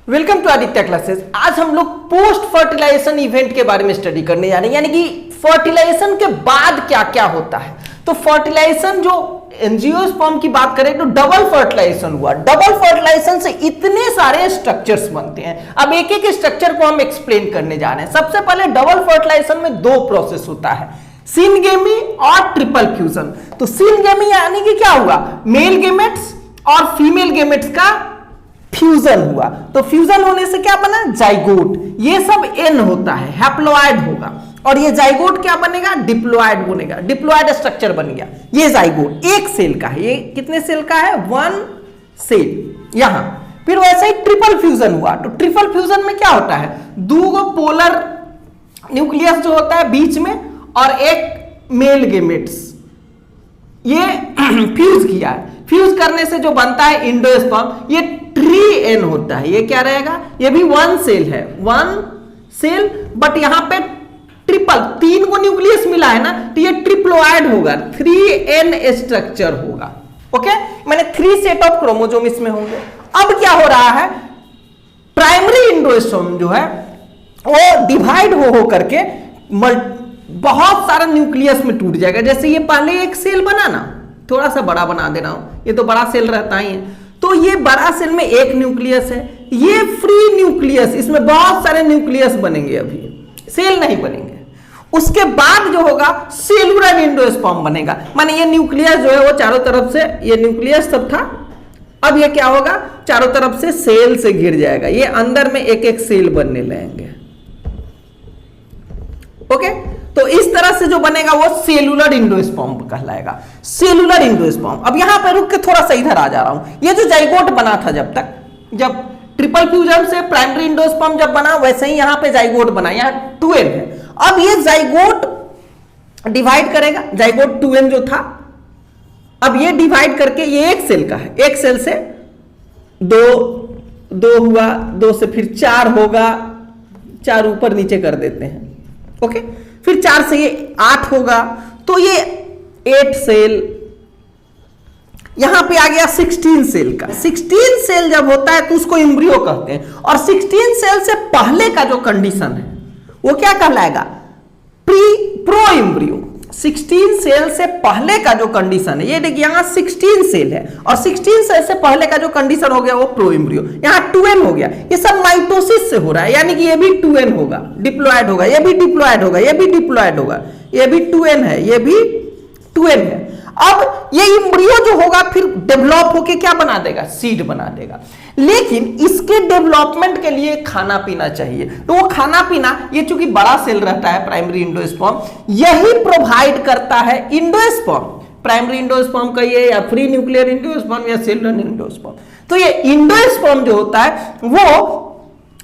Welcome to Aditya classes. आज हम लोग पोस्ट फर्टिलाइजेशन इवेंट के बारे में स्टडी करने जा रहे हैं, यानी कि फर्टिलाइजेशन के बाद क्या क्या होता है। तो फर्टिलाइजेशन जो एंजियोस्पर्म की बात करें तो डबल फर्टिलाइजेशन हुआ। डबल फर्टिलाइजेशन से इतने सारे स्ट्रक्चर्स बनते हैं। अब एक एक स्ट्रक्चर को हम एक्सप्लेन करने जा रहे हैं। सबसे पहले डबल फर्टिलाइजेशन में दो प्रोसेस होता है, सिनगेमी और ट्रिपल फ्यूजन। तो सिनगेमी यानी कि क्या हुआ, मेल गेमेट्स और फीमेल गेमेट्स का फ्यूजन हुआ। तो फ्यूजन होने से क्या बना, जाइगोट। ये सब एन होता है, हैप्लॉइड होगा, और ये जाइगोट क्या बनेगा, डिप्लॉइड बनेगा। डिप्लॉइड स्ट्रक्चर बन गया। ये जाइगोट एक सेल का है। ये कितने सेल का है, वन सेल। यहां फिर वैसे ही ट्रिपल फ्यूजन हुआ। तो ट्रिपल फ्यूजन में क्या होता है, दो पोलर न्यूक्लियस जो होता है बीच में, और एक मेल गेमेट्स, ये फ्यूज किया है। फ्यूज करने से जो बनता है इंडोस्पर्म, ये ट्री एन होता है। ये क्या रहेगा, ये भी वन सेल है, वन सेल, बट यहां पे ट्रिपल, तीन को न्यूक्लियस मिला है ना, तो ये ट्रिप्लोइड होगा, 3n स्ट्रक्चर होगा। ओके, मैंने 3 सेट ऑफ क्रोमोसोम इसमें होंगे। अब क्या हो रहा है, प्राइमरी इंडोस्पर्म जो है वो डिवाइड हो करके बहुत सारा न्यूक्लियस में टूट जाएगा। जैसे ये पहले एक सेल बना ना, थोड़ा सा बड़ा बना दे रहा हूं, ये तो बड़ा सेल रहता ही है। तो ये बड़ा सेल में एक न्यूक्लियस है, ये फ्री न्यूक्लियस, इसमें बहुत सारे न्यूक्लियस बनेंगे, अभी सेल नहीं बनेंगे। उसके बाद जो होगा सेलुलर इंडोस्पर्म बनेगा, माने ये न्यूक्लियस जो है वो चारों तरफ से, ये न्यूक्लियस सब था, अब ये क्या होगा, चारों तरफ से सेल से घिर जाएगा। ये अंदर में एक एक सेल बनने लगेंगे। ओके, तो इस तरह से जो बनेगा वो सेलुलर इंडोस्पर्म कहलाएगा, सेलुलर इंडोस्पर्म। अब यहां पर रुक के थोड़ा सा इधर आ जा रहा हूं। ये जो जाइगोट बना था, जब ट्रिपल फ्यूजन से प्राइमरी इंडोस्पर्म जब बना, वैसे ही यहां पे जाइगोट बना, यहां 2n है। अब ये जाइगोट डिवाइड करेगा, जाइगोट 2n जो था, अब ये डिवाइड करके, ये एक सेल का है, एक सेल से दो हुआ, 2 से फिर 4 होगा, 4 ऊपर नीचे कर देते हैं। ओके, फिर 4 से ये 8 होगा, तो ये 8 सेल, यहां पे आ गया 16 सेल का। 16 सेल जब होता है तो उसको एम्ब्रियो कहते हैं, और 16 सेल से पहले का जो कंडीशन है वो क्या कहलाएगा, प्रो एम्ब्रियो। 16 सेल से पहले का जो कंडीशन है, ये देखिए यहां 16 सेल है, और 16 सेल से पहले का जो कंडीशन हो गया वो प्रो एम्ब्रियो। यहां 2n हो गया। ये सब माइटोसिस से हो रहा है, यानी कि ये भी 2n होगा, डिप्लॉइड होगा, ये भी डिप्लॉइड होगा, ये भी डिप्लॉइड होगा, ये भी 2n है, ये भी 2n है। अब ये एम्ब्रियो जो होगा फिर डेवलप होके क्या बना देगा, सीड बना देगा। लेकिन इसके डेवलपमेंट के लिए खाना पीना चाहिए, तो वो खाना पीना, ये चूंकि बड़ा सेल रहता है प्राइमरी इंडोस्पर्म, यही प्रोवाइड करता है इंडोस्पर्म। प्राइमरी इंडोस्पर्म कहिए, या फ्री न्यूक्लियर इंडोस्पर्म, या सेलुलर इंडोस्पर्म। तो ये इंडोस्पर्म जो होता है वो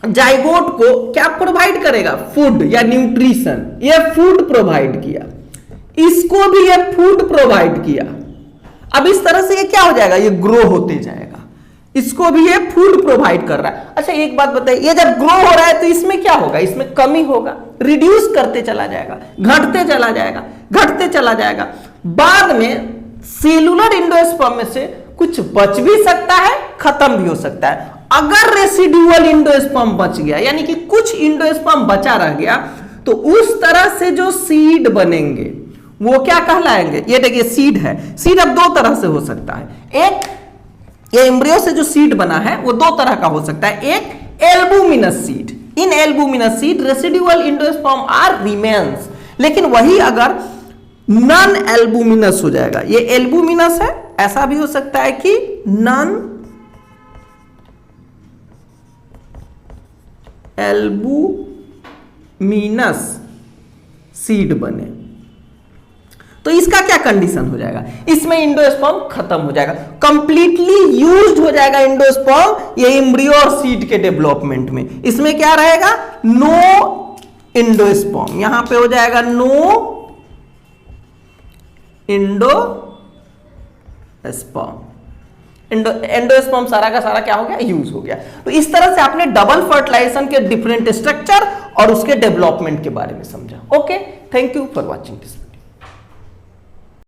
जाइगोट को क्या प्रोवाइड करेगा, फूड या न्यूट्रिशन। ये फूड प्रोवाइड किया, इसको भी ये फूड प्रोवाइड किया। अब इस तरह से ये क्या हो जाएगा, ये ग्रो होते जाएगा, इसको भी ये फूड प्रोवाइड कर रहा है। अच्छा एक बात बताइए, ये जब ग्रो हो रहा है तो इसमें क्या होगा, इसमें कमी होगा, रिड्यूस करते चला जाएगा, घटते चला जाएगा, घटते चला जाएगा। बाद में सेलुलर इंडोस्पर्म में से कुछ बच भी सकता है, खत्म भी हो सकता है। अगर रेसिडुअल इंडोस्पर्म बच गया, यानी कि कुछ इंडोस्पर्म बचा रह गया, तो उस तरह से जो सीड बनेंगे वो क्या कहलाएंगे। ये देखिए सीड है, सीड अब 2 तरह से हो सकता है। एक, ये एम्ब्रियो से जो सीड बना है वो 2 तरह का हो सकता है। एक albuminous seed, in albuminous seed residual endosperm are remains. लेकिन वही अगर नॉन एल्बुमिनस हो जाएगा, ये एल्बुमिनस है, ऐसा भी हो सकता है कि नॉन एल्बुमिनस सीड बने, तो इसका क्या कंडीशन हो जाएगा, इसमें इंडोस्पर्म खत्म हो जाएगा, कंप्लीटली यूज्ड हो जाएगा इंडोस्पर्म ये एम्ब्रियो और सीड के डेवलपमेंट में। इसमें क्या रहेगा, नो इंडोस्पर्म, यहां पे हो जाएगा नो इंडोस्पर्म। एंडोस्पर्म सारा का सारा क्या हो गया, यूज हो गया। तो इस तरह से आपने डबल फर्टिलाइजेशन के डिफरेंट स्ट्रक्चर और उसके डेवलपमेंट के बारे में समझा। Okay, thank you for watching this.